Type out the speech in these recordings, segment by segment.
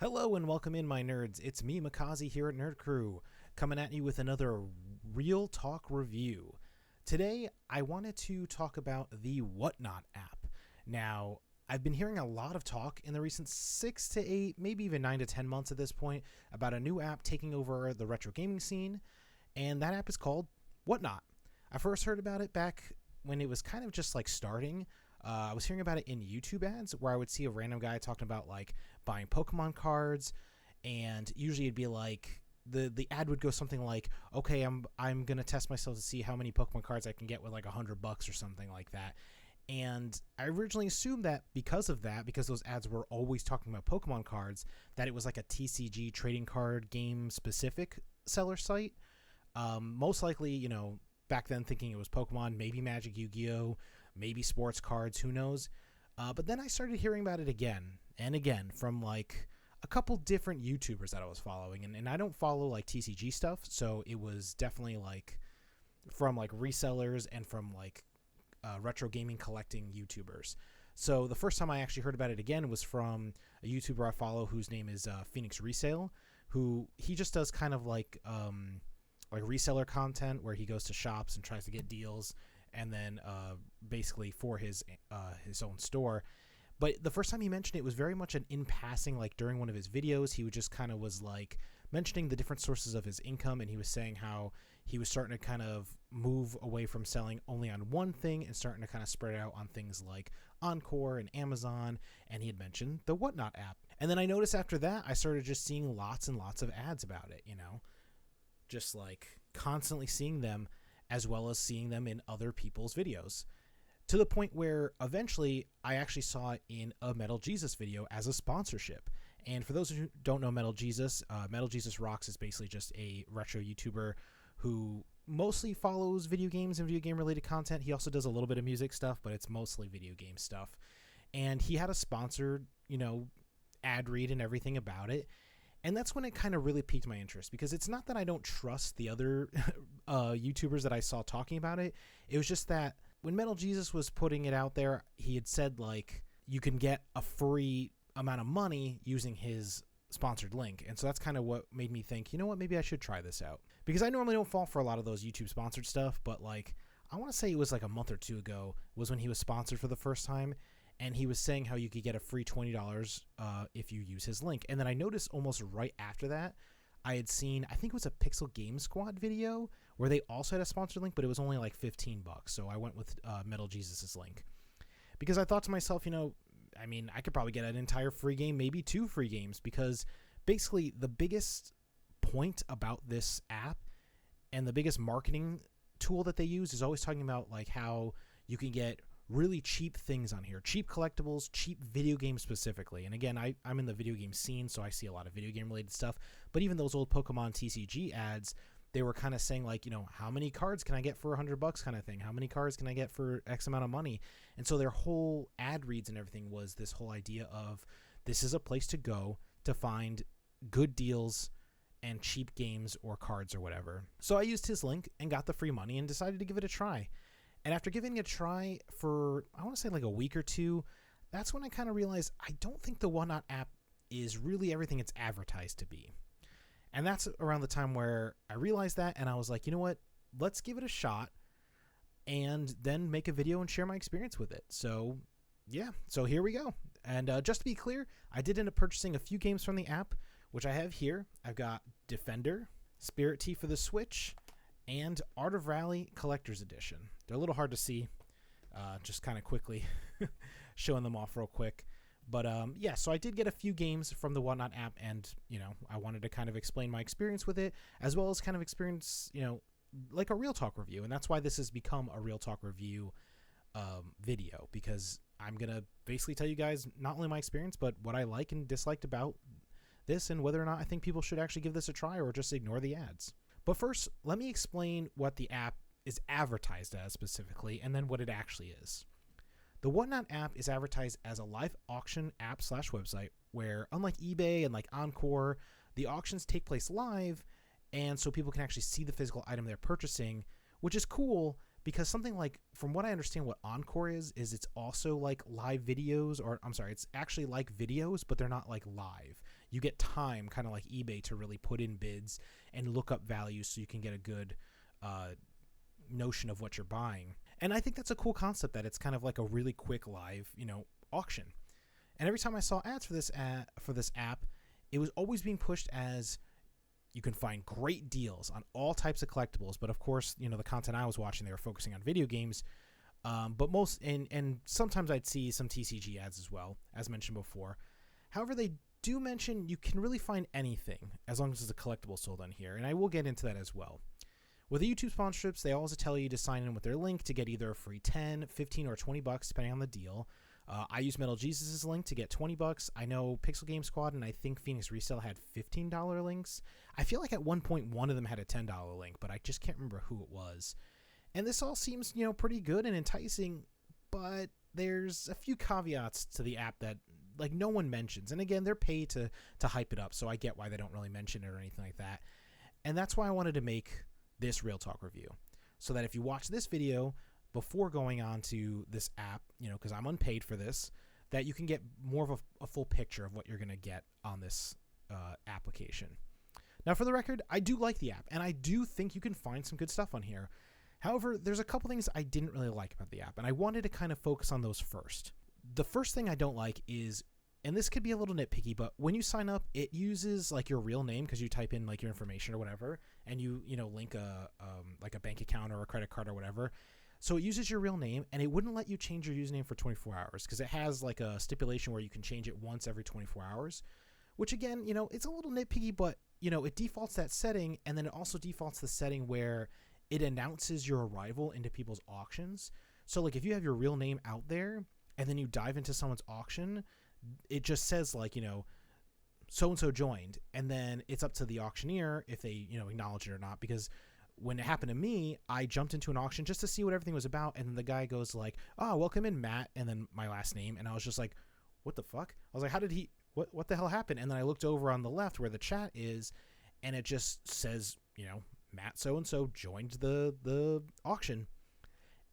Hello and welcome in, my nerds. It's me, Makazi, here at Nerd Crew, coming at you with another Real Talk review. Today, I wanted to talk about the Whatnot app. Now, I've been hearing a lot of talk in the recent 6 to 8, maybe even 9 to 10 months at this point, about a new app taking over the retro gaming scene, and that app is called Whatnot. I first heard about it back when it was kind of just like starting. I was hearing about it in YouTube ads where I would see a random guy talking about like buying Pokemon cards, and usually it'd be like the ad would go something like, okay, I'm gonna test myself to see how many Pokemon cards I can get with like $100 or something like that. And I originally assumed that because those ads were always talking about Pokemon cards, that it was like a TCG trading card game specific seller site. Most likely, back then thinking it was Pokemon, maybe Magic, Yu-Gi-Oh, maybe sports cards, who knows. But then I started hearing about it again and again from like a couple different YouTubers that I was following. And I don't follow like TCG stuff, so it was definitely like from like resellers and from like retro gaming collecting YouTubers. So the first time I actually heard about it again was from a YouTuber I follow whose name is Phoenix Resale, who he just does kind of like reseller content where he goes to shops and tries to get deals, and then basically for his own store. But the first time he mentioned it was very much an in passing, like during one of his videos, he would just kind of was like mentioning the different sources of his income, and he was saying how he was starting to kind of move away from selling only on one thing and starting to kind of spread it out on things like Encore and Amazon, and he had mentioned the Whatnot app. And then I noticed after that, I started just seeing lots and lots of ads about it, just like constantly seeing them, as well as seeing them in other people's videos, to the point where eventually I actually saw it in a Metal Jesus video as a sponsorship. And for those who don't know Metal Jesus Rocks is basically just a retro YouTuber who mostly follows video games and video game related content. He also does a little bit of music stuff, but it's mostly video game stuff. And he had a sponsored, ad read and everything about it. And that's when it kind of really piqued my interest, because it's not that I don't trust the other YouTubers that I saw talking about it. It was just that when Metal Jesus was putting it out there, he had said like you can get a free amount of money using his sponsored link. And so that's kind of what made me think, maybe I should try this out, because I normally don't fall for a lot of those YouTube sponsored stuff. But like, I want to say it was like a month or two ago was when he was sponsored for the first time. And he was saying how you could get a free $20 if you use his link. And then I noticed almost right after that, I had seen, I think it was a Pixel Game Squad video where they also had a sponsored link, but it was only like $15. So I went with Metal Jesus' link, because I thought to myself, I could probably get an entire free game, maybe 2 free games, because basically the biggest point about this app and the biggest marketing tool that they use is always talking about like how you can get really cheap things on here, cheap collectibles, cheap video games specifically. And again, I'm in the video game scene, so I see a lot of video game related stuff. But even those old Pokemon TCG ads, they were kind of saying like, how many cards can I get for $100 kind of thing? How many cards can I get for X amount of money? And so their whole ad reads and everything was this whole idea of this is a place to go to find good deals and cheap games or cards or whatever. So I used his link and got the free money and decided to give it a try. And after giving it a try for, I want to say like a week or two, that's when I kind of realized I don't think the Whatnot app is really everything it's advertised to be. And that's around the time where I realized that, and I was like, you know what, let's give it a shot and then make a video and share my experience with it. So yeah, so here we go. And just to be clear, I did end up purchasing a few games from the app, which I have here. I've got Defender, Spirit Tea for the Switch, and Art of Rally Collector's Edition. They're a little hard to see, just kind of quickly showing them off real quick. But so I did get a few games from the Whatnot app, and, I wanted to kind of explain my experience with it, as well as kind of experience, like a Real Talk review. And that's why this has become a Real Talk review video, because I'm going to basically tell you guys not only my experience, but what I like and disliked about this, and whether or not I think people should actually give this a try or just ignore the ads. But first, let me explain what the app is advertised as specifically, and then what it actually is. The Whatnot app is advertised as a live auction app / website where, unlike eBay and like Encore, the auctions take place live, and so people can actually see the physical item they're purchasing, which is cool because something like, from what I understand what Encore is it's also like live videos, or I'm sorry, it's actually like videos, but they're not like live. You get time, kind of like eBay, to really put in bids and look up values so you can get a good notion of what you're buying. And I think that's a cool concept, that it's kind of like a really quick live, auction. And every time I saw ads for this app, it was always being pushed as, you can find great deals on all types of collectibles. But of course, the content I was watching, they were focusing on video games. But most, and sometimes I'd see some TCG ads as well, as mentioned before. However, they do mention you can really find anything as long as there's a collectible sold on here. And I will get into that as well. With the YouTube sponsorships, they also tell you to sign in with their link to get either a free 10, 15, or $20, depending on the deal. I use Metal Jesus' link to get $20. I know Pixel Game Squad and I think Phoenix Resale had $15 links. I feel like at one point one of them had a $10 link, but I just can't remember who it was. And this all seems, pretty good and enticing, but there's a few caveats to the app that like no one mentions. And again, they're paid to hype it up, so I get why they don't really mention it or anything like that. And that's why I wanted to make this Real Talk review, so that if you watch this video before going on to this app, because I'm unpaid for this, that you can get more of a full picture of what you're going to get on this application. Now, for the record, I do like the app, and I do think you can find some good stuff on here. However, there's a couple things I didn't really like about the app, and I wanted to kind of focus on those first. The first thing I don't like is, and this could be a little nitpicky, but when you sign up, it uses like your real name, because you type in like your information or whatever, and you link a like a bank account or a credit card or whatever. So it uses your real name, and it wouldn't let you change your username for 24 hours because it has like a stipulation where you can change it once every 24 hours, which again, it's a little nitpicky, but it defaults that setting, and then it also defaults the setting where it announces your arrival into people's auctions. So like if you have your real name out there and then you dive into someone's auction, it just says like, so-and-so joined, and then it's up to the auctioneer if they, acknowledge it or not. Because when it happened to me, I jumped into an auction just to see what everything was about, and then the guy goes like, "Oh, welcome in, Matt," and then my last name, and I was just like, what the fuck? I was like, how did he, what the hell happened? And then I looked over on the left where the chat is, and it just says, Matt so-and-so joined the auction.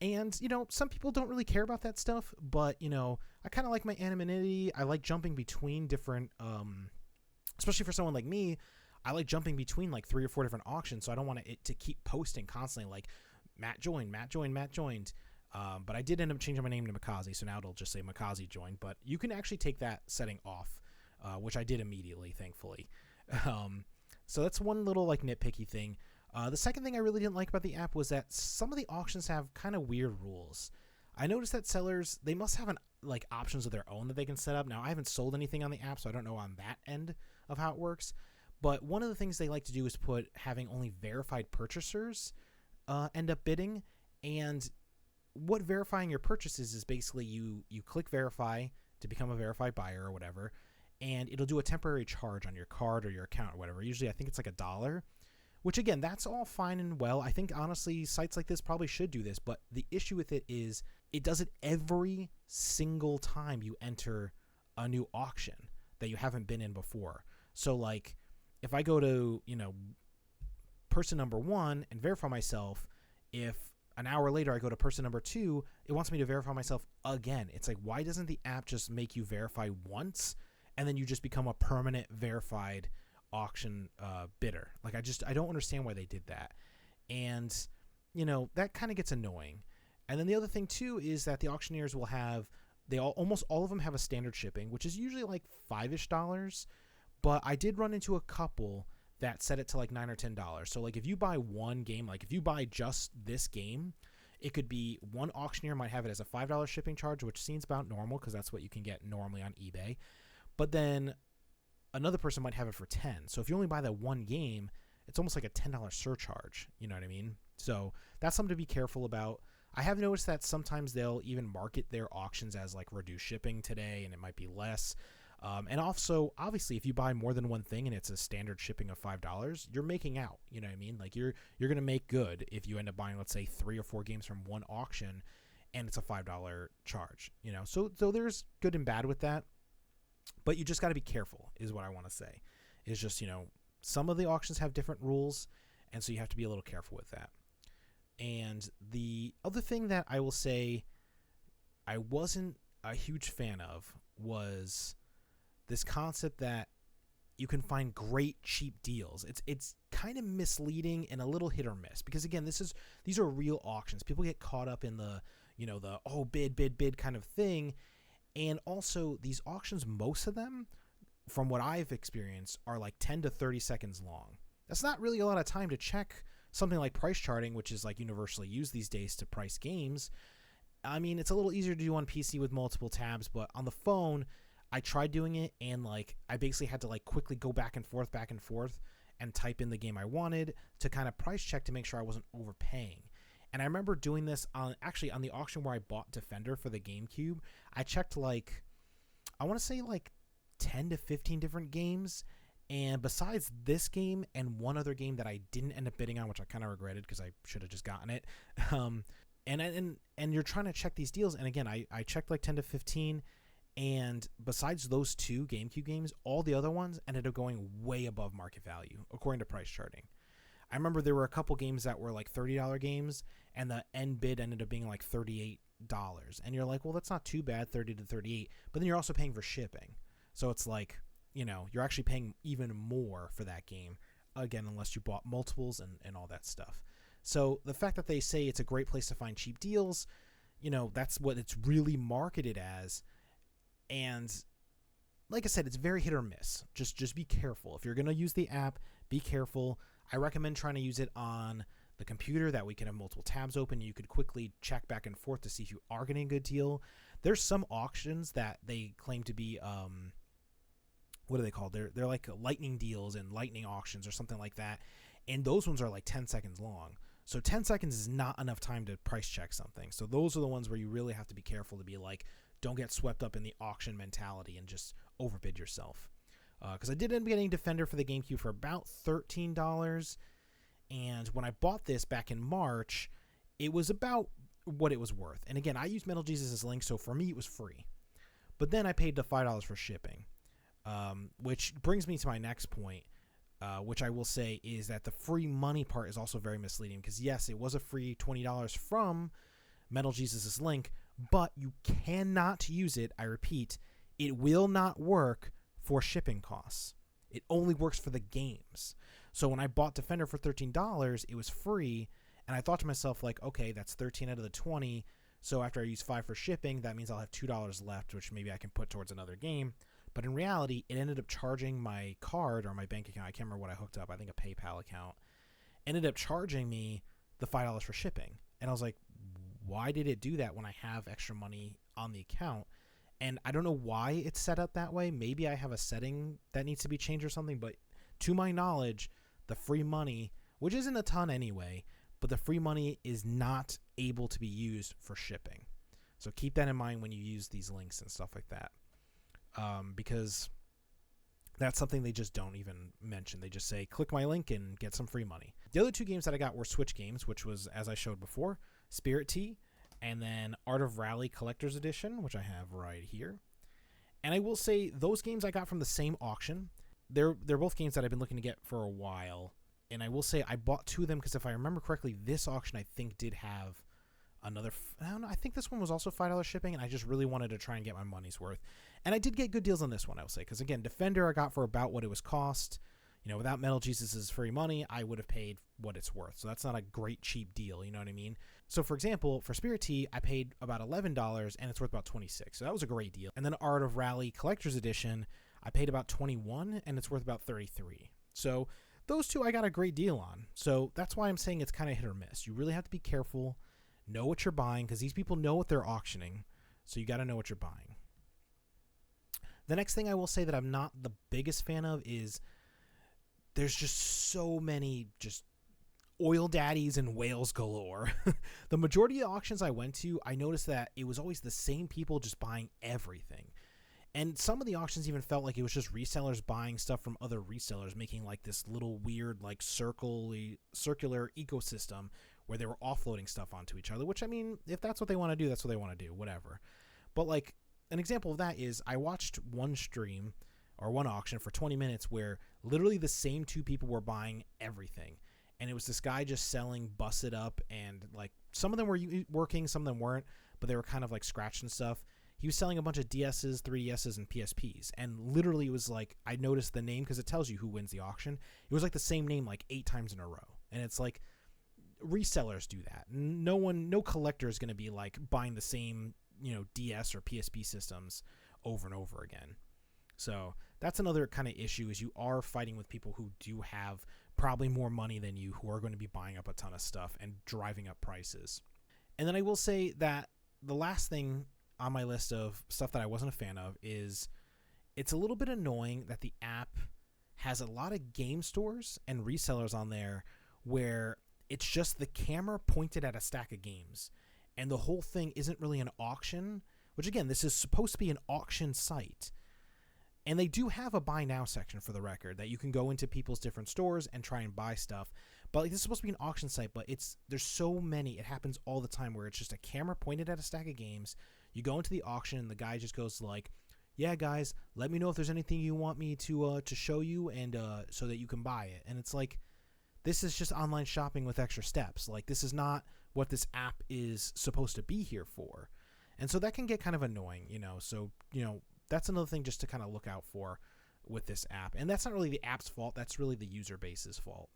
And, some people don't really care about that stuff, but, I kind of like my anonymity. I like jumping between different, especially for someone like me, I like jumping between like 3 or 4 different auctions, so I don't want it to keep posting constantly like Matt joined, Matt joined, Matt joined. But I did end up changing my name to Makazi, so now it'll just say Makazi joined. But you can actually take that setting off, which I did immediately, thankfully. So that's one little like nitpicky thing. The second thing I really didn't like about the app was that some of the auctions have kind of weird rules. I noticed that sellers, they must have like options of their own that they can set up. Now, I haven't sold anything on the app, so I don't know on that end of how it works. But one of the things they like to do is put having only verified purchasers end up bidding. And what verifying your purchases is basically you click verify to become a verified buyer or whatever, and it'll do a temporary charge on your card or your account or whatever. Usually I think it's like $1, which again, that's all fine and well. I think honestly sites like this probably should do this, but the issue with it is it does it every single time you enter a new auction that you haven't been in before. So like if I go to, person number 1 and verify myself, if an hour later I go to person number 2, it wants me to verify myself again. It's like, why doesn't the app just make you verify once and then you just become a permanent verified auction bidder? Like I don't understand why they did that. And, that kind of gets annoying. And then the other thing too is that the auctioneers will have, almost all of them have a standard shipping, which is usually like $5-ish. But I did run into a couple that set it to like $9 or $10. So like if you buy one game, like if you buy just this game, it could be one auctioneer might have it as a $5 shipping charge, which seems about normal because that's what you can get normally on eBay. But then another person might have it for $10. So if you only buy that one game, it's almost like a $10 surcharge. You know what I mean? So that's something to be careful about. I have noticed that sometimes they'll even market their auctions as like reduced shipping today, and it might be less. And also, obviously, if you buy more than one thing and it's a standard shipping of $5, you're making out. You know what I mean? Like you're going to make good if you end up buying, let's say, 3 or 4 games from one auction and it's a $5 charge. So there's good and bad with that. But you just got to be careful is what I want to say. Is just, some of the auctions have different rules, and so you have to be a little careful with that. And the other thing that I will say I wasn't a huge fan of was this concept that you can find great cheap deals. It's kind of misleading and a little hit or miss, because again, these are real auctions. People get caught up in the bid kind of thing. And also these auctions, most of them, from what I've experienced, are like 10 to 30 seconds long. That's not really a lot of time to check something like price charting, which is like universally used these days to price games. I mean, it's a little easier to do on PC with multiple tabs, but on the phone, I tried doing it, and like I basically had to like quickly go back and forth and type in the game I wanted to kind of price check to make sure I wasn't overpaying. And I remember doing this on the auction where I bought Defender for the GameCube. I checked like, I want to say like 10 to 15 different games. And besides this game and one other game that I didn't end up bidding on, which I kind of regretted because I should have just gotten it. And you're trying to check these deals. And again, I checked like 10 to 15. And besides those two GameCube games, all the other ones ended up going way above market value, according to price charting. I remember there were a couple games that were like $30 games, and the end bid ended up being like $38. And you're like, well, that's not too bad, 30 to 38. But then you're also paying for shipping. So it's like, you're actually paying even more for that game, again, unless you bought multiples and all that stuff. So the fact that they say it's a great place to find cheap deals, that's what it's really marketed as. And like I said, it's very hit or miss. Just be careful. If you're going to use the app, be careful. I recommend trying to use it on the computer. That we can have multiple tabs open. You could quickly check back and forth to see if you are getting a good deal. There's some auctions that they claim to be, what are they called? They're like lightning deals and lightning auctions or something like that. And those ones are like 10 seconds long. So 10 seconds is not enough time to price check something. So those are the ones where you really have to be careful to be like, don't get swept up in the auction mentality and just overbid yourself. Because I did end up getting Defender for the GameCube for about $13. And when I bought this back in March, it was about what it was worth. And again, I used Metal Jesus' link, so for me it was free. But then I paid the $5 for shipping. Which brings me to my next point, which I will say is that the free money part is also very misleading. Because yes, it was a free $20 from Metal Jesus' link, but you cannot use it. I repeat, it will not work for shipping costs. It only works for the games. So when I bought Defender for $13, it was free, and I thought to myself, like, okay, that's 13 out of the 20. So after I use $5 for shipping, that means I'll have $2 left, which maybe I can put towards another game. But in reality, it ended up charging my card or my bank account. I can't remember what I hooked up. I think a PayPal account. Ended up charging me the $5 for shipping. And I was like, why did it do that when I have extra money on the account? And I don't know why it's set up that way. Maybe I have a setting that needs to be changed or something. But to my knowledge, the free money, which isn't a ton anyway, but the free money is not able to be used for shipping. So keep that in mind when you use these links and stuff like that. Because that's something they just don't even mention. They just say, click my link and get some free money. The other two games that I got were Switch games, which was, as I showed before, Spirit Tea, and then Art of Rally Collector's Edition, which I have right here. And I will say those games I got from the same auction. They're both games that I've been looking to get for a while. And I will say I bought two of them because if I remember correctly, this auction I think did have another, I don't know, I think this one was also $5 shipping, and I just really wanted to try and get my money's worth. And I did get good deals on this one, I will say, because again, Defender I got for about what it was cost. Without Metal Jesus' free money, I would have paid what it's worth. So that's not a great cheap deal, you know what I mean? So for example, for Spirit Tea, I paid about $11 and it's worth about $26. So that was a great deal. And then Art of Rally Collector's Edition, I paid about $21 and it's worth about $33. So those two I got a great deal on. So that's why I'm saying it's kind of hit or miss. You really have to be careful, know what you're buying, because these people know what they're auctioning. So you got to know what you're buying. The next thing I will say that I'm not the biggest fan of is there's just so many just oil daddies and whales galore. The majority of auctions I went to, I noticed that it was always the same people just buying everything. And some of the auctions even felt like it was just resellers buying stuff from other resellers, making like this little weird like circular ecosystem where they were offloading stuff onto each other, which, I mean, if that's what they want to do, that's what they want to do, whatever. But like an example of that is I watched one stream or one auction for 20 minutes where literally the same two people were buying everything. and it was this guy just selling busted up, and like some of them were working, some of them weren't, but they were kind of like scratched and stuff. He was selling a bunch of DSs, 3DSs, and PSPs, and literally it was like, I noticed the name because it tells you who wins the auction. It was like the same name like 8 times in a row, and it's like resellers do that. No collector is going to be like buying the same, DS or PSP systems over and over again. So that's another kind of issue, is you are fighting with people who do have probably more money than you, who are going to be buying up a ton of stuff and driving up prices. And then I will say that the last thing on my list of stuff that I wasn't a fan of is it's a little bit annoying that the app has a lot of game stores and resellers on there where it's just the camera pointed at a stack of games, and the whole thing isn't really an auction, which again, this is supposed to be an auction site. And they do have a buy now section, for the record, that you can go into people's different stores and try and buy stuff. But like, this is supposed to be an auction site, but there's so many. It happens all the time where it's just a camera pointed at a stack of games. You go into the auction and the guy just goes like, "Yeah, guys, let me know if there's anything you want me to show you, and so that you can buy it." And it's like, this is just online shopping with extra steps. Like, this is not what this app is supposed to be here for. And so that can get kind of annoying, So, that's another thing just to kind of look out for with this app. And that's not really the app's fault. That's really the user base's fault.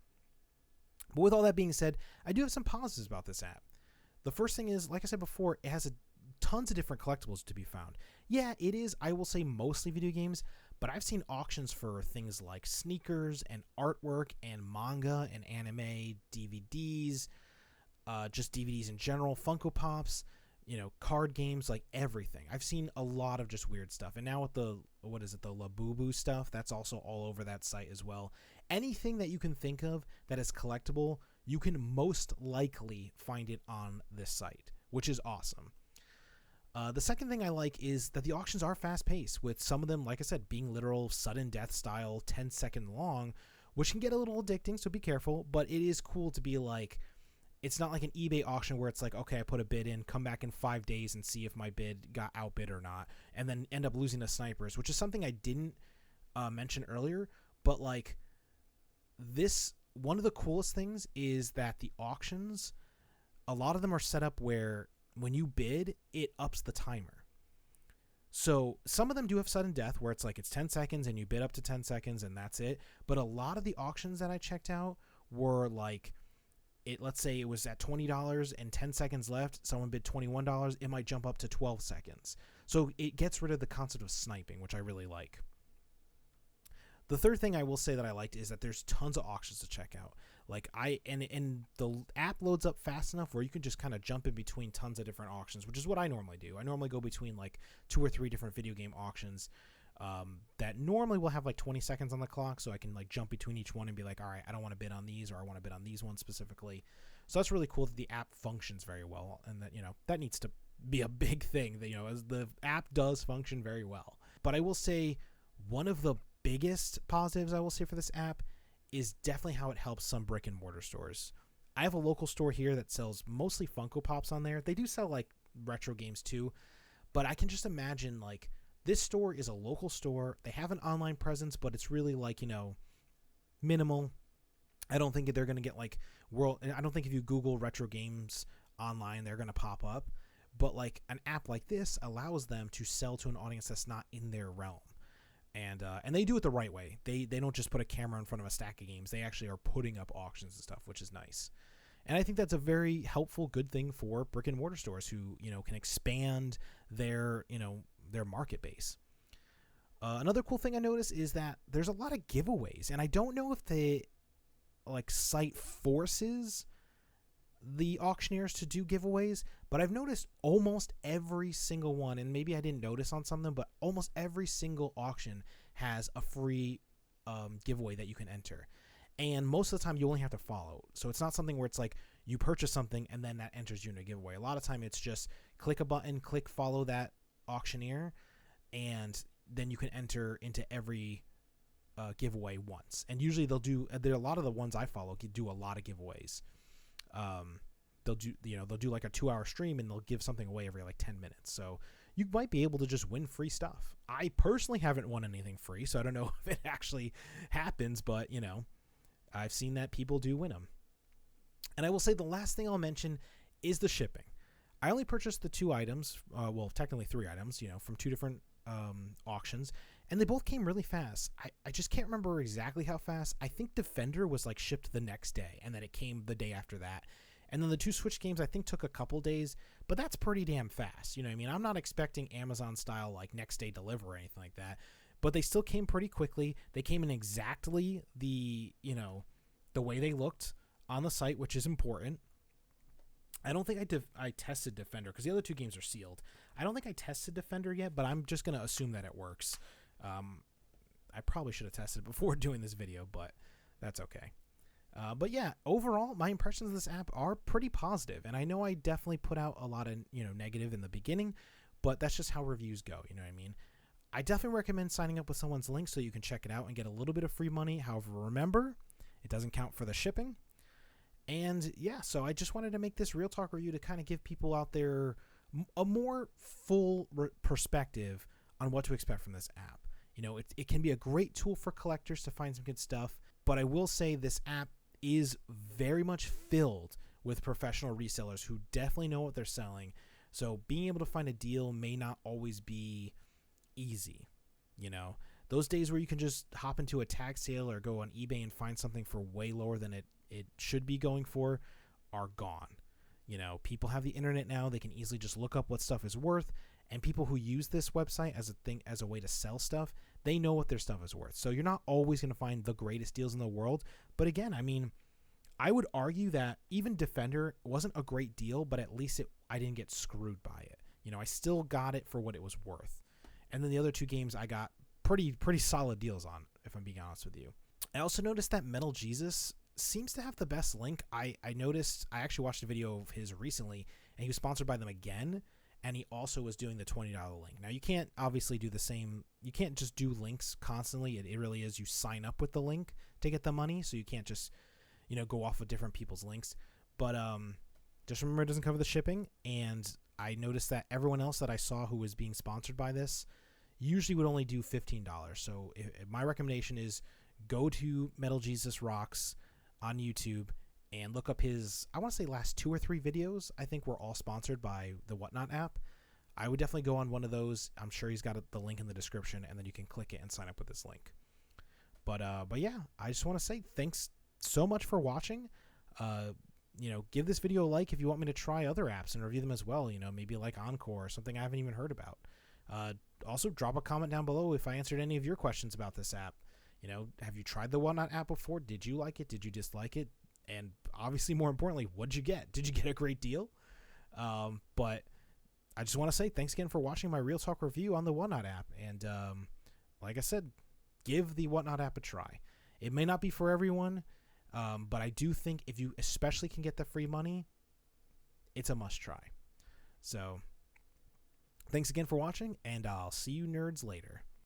But with all that being said, I do have some positives about this app. The first thing is, like I said before, it has tons of different collectibles to be found. Yeah, it is, I will say, mostly video games, but I've seen auctions for things like sneakers and artwork and manga and anime, DVDs, just DVDs in general, Funko Pops, card games, like everything. I've seen a lot of just weird stuff. And now with the Labubu stuff, that's also all over that site as well. Anything that you can think of that is collectible, you can most likely find it on this site, which is awesome. The second thing I like is that the auctions are fast-paced, with some of them, like I said, being literal sudden death style, 10-second long, which can get a little addicting, so be careful. But it is cool to be like, it's not like an eBay auction where it's like, okay, I put a bid in, come back in 5 days and see if my bid got outbid or not, and then end up losing to snipers, which is something I didn't mention earlier. But like, one of the coolest things is that the auctions, a lot of them are set up where when you bid, it ups the timer. So some of them do have sudden death where it's like it's 10 seconds and you bid up to 10 seconds and that's it. But a lot of the auctions that I checked out were like, let's say it was at $20 and 10 seconds left, someone bid $21, it might jump up to 12 seconds. So it gets rid of the concept of sniping, which I really like. The third thing I will say that I liked is that there's tons of auctions to check out. Like and the app loads up fast enough where you can just kind of jump in between tons of different auctions, which is what I normally do. I normally go between like 2 or 3 different video game auctions that normally will have like 20 seconds on the clock, so I can like jump between each one and be like, all right, I don't want to bid on these, or I want to bid on these ones specifically. So that's really cool that the app functions very well, and that that needs to be a big thing, that as the app does function very well. But I will say one of the biggest positives I will say for this app is definitely how it helps some brick and mortar stores. I have a local store here that sells mostly Funko Pops on there. They do sell like retro games too, but I can just imagine like this store is a local store. They have an online presence, but it's really like, minimal. I don't think they're going to get like I don't think if you Google retro games online, they're going to pop up, but like an app like this allows them to sell to an audience that's not in their realm. And they do it the right way. They don't just put a camera in front of a stack of games. They actually are putting up auctions and stuff, which is nice. And I think that's a very helpful, good thing for brick and mortar stores who, can expand their market base. Another cool thing I noticed is that there's a lot of giveaways, and I don't know if the site forces the auctioneers to do giveaways, but I've noticed almost every single one, and maybe I didn't notice on some of them, but almost every single auction has a free giveaway that you can enter. And most of the time you only have to follow. So it's not something where it's like you purchase something and then that enters you in a giveaway. A lot of time it's just click a button, click follow that auctioneer, and then you can enter into every giveaway once. And usually there are a lot of the ones I follow do a lot of giveaways. They'll do like a 2-hour stream and they'll give something away every like 10 minutes. So you might be able to just win free stuff. I personally haven't won anything free, so I don't know if it actually happens, but I've seen that people do win them. And I will say the last thing I'll mention is the shipping. I only purchased the 2 items, well, technically 3 items, from 2 different auctions, and they both came really fast. I just can't remember exactly how fast. I think Defender was like shipped the next day, and then it came the day after that. And then the 2 Switch games I think took a couple days, but that's pretty damn fast. You know what I mean? I'm not expecting Amazon style like next day deliver or anything like that, but they still came pretty quickly. They came in exactly the way they looked on the site, which is important. I don't think I tested Defender because the other 2 games are sealed. I don't think I tested Defender yet, but I'm just going to assume that it works. I probably should have tested it before doing this video, but that's okay. But yeah, overall, my impressions of this app are pretty positive, and I know I definitely put out a lot of negative in the beginning, but that's just how reviews go. You know what I mean? I definitely recommend signing up with someone's link so you can check it out and get a little bit of free money. However, remember, it doesn't count for the shipping. And yeah, so I just wanted to make this Real Talk review to kind of give people out there a more full perspective on what to expect from this app. It can be a great tool for collectors to find some good stuff, but I will say this app is very much filled with professional resellers who definitely know what they're selling. So being able to find a deal may not always be easy. Those days where you can just hop into a tag sale or go on eBay and find something for way lower than it should be going for are gone. People have the internet now. They can easily just look up what stuff is worth, and people who use this website as a way to sell stuff, they know what their stuff is worth. So you're not always going to find the greatest deals in the world. But again, I mean, I would argue that even Defender wasn't a great deal, but at least I didn't get screwed by it. I still got it for what it was worth. And then the other 2 games I got pretty solid deals on, if I'm being honest with you. I also noticed that Metal Jesus seems to have the best link. I noticed, I actually watched a video of his recently, and he was sponsored by them again, and he also was doing the $20 link. Now, you can't obviously do the same. You can't just do links constantly. It really is you sign up with the link to get the money, so you can't just, go off of different people's links. But just remember, it doesn't cover the shipping, and I noticed that everyone else that I saw who was being sponsored by this usually would only do $15. So my recommendation is go to Metal Jesus Rocks on YouTube and look up his, I want to say last 2 or 3 videos, I think were all sponsored by the Whatnot app. I would definitely go on one of those. I'm sure he's got the link in the description, and then you can click it and sign up with this link. But yeah, I just want to say thanks so much for watching. Give this video a like if you want me to try other apps and review them as well. Maybe like Encore or something I haven't even heard about. Also, drop a comment down below if I answered any of your questions about this app. Have you tried the Whatnot app before? Did you like it? Did you dislike it? And obviously, more importantly, what'd you get? Did you get a great deal? But I just want to say thanks again for watching my Real Talk review on the Whatnot app. And like I said, give the Whatnot app a try. It may not be for everyone, but I do think if you especially can get the free money, it's a must try. So thanks again for watching, and I'll see you nerds later.